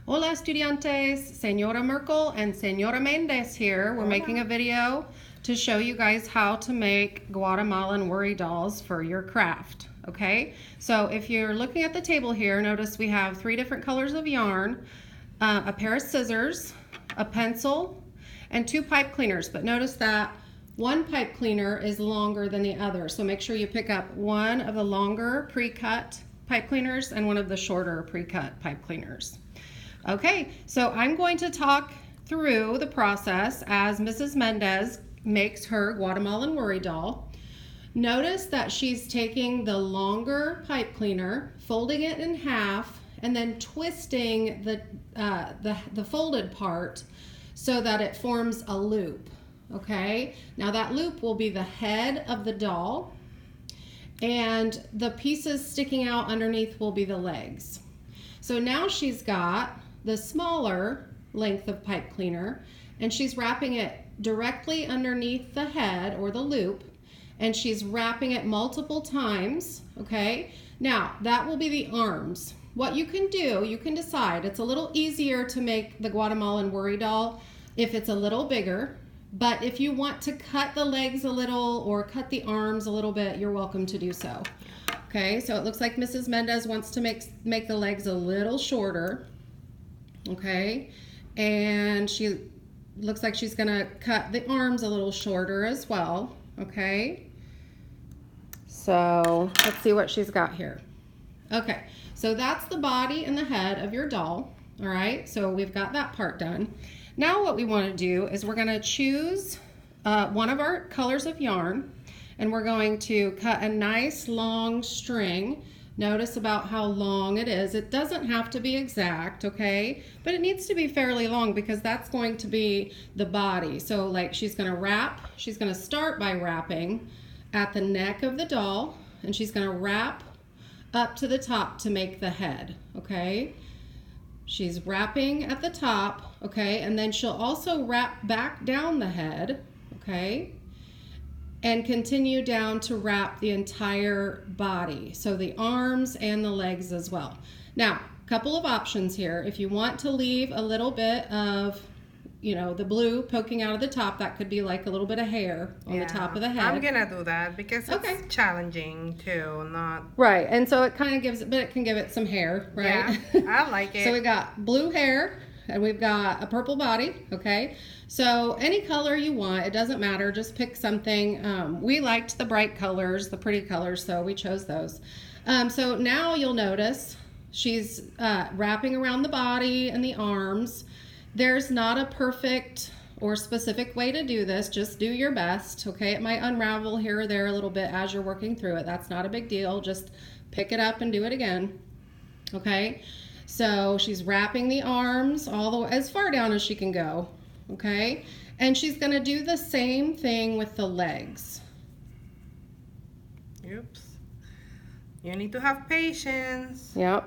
Hola estudiantes, Señora Merkle and Señora Mendez here. We're making a video to show you guys how to make Guatemalan worry dolls for your craft. Okay, so if you're looking at the table here, notice we have 3 different colors of yarn, a pair of scissors, a pencil, and 2 pipe cleaners. But notice that one pipe cleaner is longer than the other, so make sure you pick up one of the longer pre-cut pipe cleaners and one of the shorter pre-cut pipe cleaners. Okay, so I'm going to talk through the process as Mrs. Mendez makes her Guatemalan worry doll. Notice that she's taking the longer pipe cleaner, folding it in half, and then twisting the folded part so that it forms a loop. Okay, now that loop will be the head of the doll, and the pieces sticking out underneath will be the legs. So now she's got the smaller length of pipe cleaner, and she's wrapping it directly underneath the head or the loop, and she's wrapping it multiple times. Okay, now that will be the arms. What you can do, you can decide. It's a little easier to make the Guatemalan worry doll if it's a little bigger, but if you want to cut the legs a little or cut the arms a little bit, you're welcome to do so. Okay, so it looks like Mrs. Mendez wants to make the legs a little shorter. Okay, and she looks like she's gonna cut the arms a little shorter as well. Okay, so let's see what she's got here. Okay, so that's the body and the head of your doll. All right, so we've got that part done. Now what we want to do is we're going to choose one of our colors of yarn, and we're going to cut a nice long string. Notice about how long it is. It doesn't have to be exact, okay? But it needs to be fairly long because that's going to be the body. So like she's going to wrap, she's going to start by wrapping at the neck of the doll, and she's going to wrap up to the top to make the head, okay? She's wrapping at the top, okay? And then she'll also wrap back down the head, okay? And continue down to wrap the entire body, so the arms and the legs as well. Now, a couple of options here. If you want to leave a little bit of, you know, the blue poking out of the top, that could be like a little bit of hair on the top of the head. I'm gonna do that because it's challenging too, not... Right, and so it kind of gives it, but it can give it some hair, right? Yeah, I like it. So we got blue hair, and we've got a purple body, okay? So any color you want, it doesn't matter, just pick something. We liked the bright colors, the pretty colors, so we chose those. So now you'll notice she's wrapping around the body and the arms. There's not a perfect or specific way to do this, just do your best, okay? It might unravel here or there a little bit as you're working through it. That's not a big deal, just pick it up and do it again, okay? So she's wrapping the arms all the way as far down as she can go, okay? And she's gonna do the same thing with the legs. Oops. You need to have patience. Yep.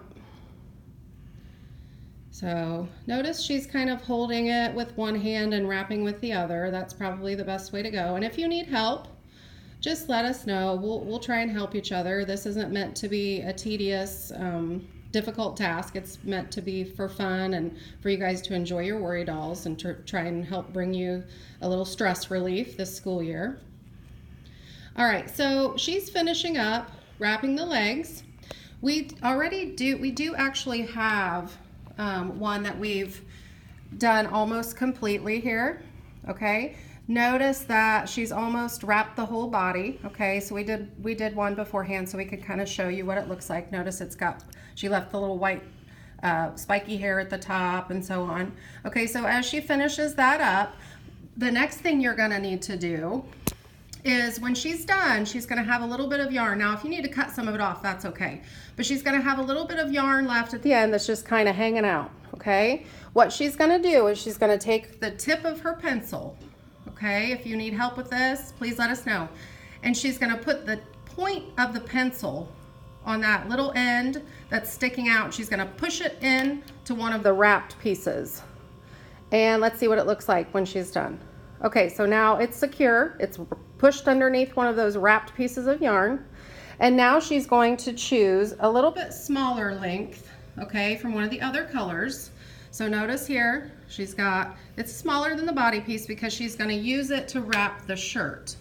So notice she's kind of holding it with one hand and wrapping with the other. That's probably the best way to go. And if you need help, just let us know. We'll try and help each other. This isn't meant to be a tedious, difficult task. It's meant to be for fun and for you guys to enjoy your worry dolls and to try and help bring you a little stress relief this school year. All right, so she's finishing up wrapping the legs. We do actually have one that we've done almost completely here, okay? Notice that she's almost wrapped the whole body, okay? So we did one beforehand so we could kind of show you what it looks like. Notice she left the little white spiky hair at the top and so on. Okay, so as she finishes that up, the next thing you're gonna need to do is when she's done, she's gonna have a little bit of yarn. Now, if you need to cut some of it off, that's okay. But she's gonna have a little bit of yarn left at the end that's just kind of hanging out, okay? What she's gonna do is she's gonna take the tip of her pencil, okay? If you need help with this, please let us know. And she's gonna put the point of the pencil on that little end that's sticking out. She's gonna push it in to one of the wrapped pieces. And let's see what it looks like when she's done. Okay, so now it's secure. It's pushed underneath one of those wrapped pieces of yarn. And now she's going to choose a little bit smaller length, okay, from one of the other colors. So notice here, she's got, it's smaller than the body piece because she's gonna use it to wrap the shirt.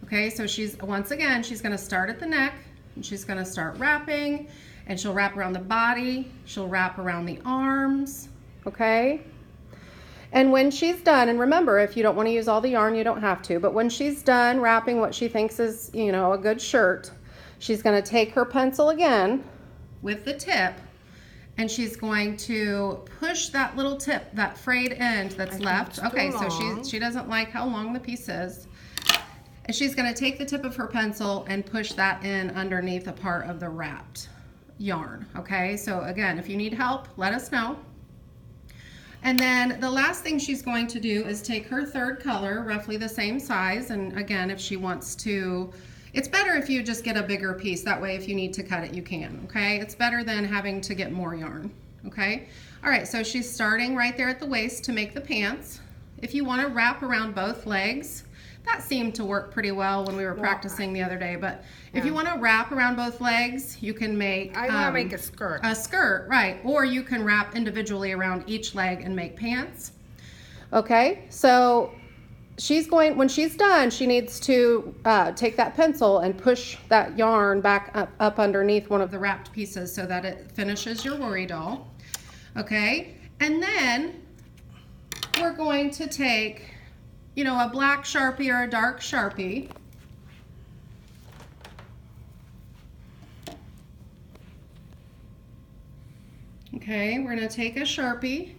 Okay, so once again, she's gonna start at the neck, and she's gonna start wrapping, and she'll wrap around the body, she'll wrap around the arms, okay? And when she's done, and remember, if you don't wanna use all the yarn, you don't have to, but when she's done wrapping what she thinks is, you know, a good shirt, she's gonna take her pencil again with the tip, and she's going to push that little tip, that frayed end that's left. Okay, so she doesn't like how long the piece is. And she's gonna take the tip of her pencil and push that in underneath a part of the wrapped yarn, okay? So again, if you need help, let us know. And then the last thing she's going to do is take her third color, roughly the same size, and again, if she wants to, it's better if you just get a bigger piece. That way, if you need to cut it, you can, okay? It's better than having to get more yarn, okay? All right, so she's starting right there at the waist to make the pants. If you wanna wrap around both legs, that seemed to work pretty well when we were practicing the other day, but if you wanna wrap around both legs, you can make... I wanna make a skirt. A skirt, right, or you can wrap individually around each leg and make pants. Okay, so when she's done, she needs to take that pencil and push that yarn back up underneath one of the wrapped pieces so that it finishes your worry doll. Okay, and then we're going to take, you know, a black Sharpie or a dark Sharpie. Okay, we're gonna take a Sharpie.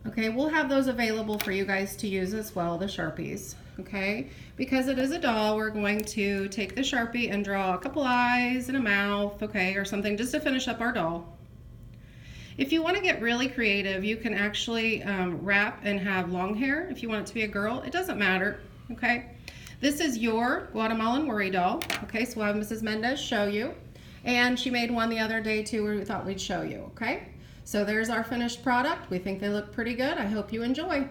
Okay, we'll have those available for you guys to use as well, the Sharpies, okay? Because it is a doll, we're going to take the Sharpie and draw a couple eyes and a mouth, okay, or something just to finish up our doll. If you want to get really creative, you can actually wrap and have long hair. If you want it to be a girl, it doesn't matter, okay? This is your Guatemalan worry doll, okay? So we'll have Mrs. Mendez show you. And she made one the other day too where we thought we'd show you, okay? So there's our finished product. We think they look pretty good. I hope you enjoy.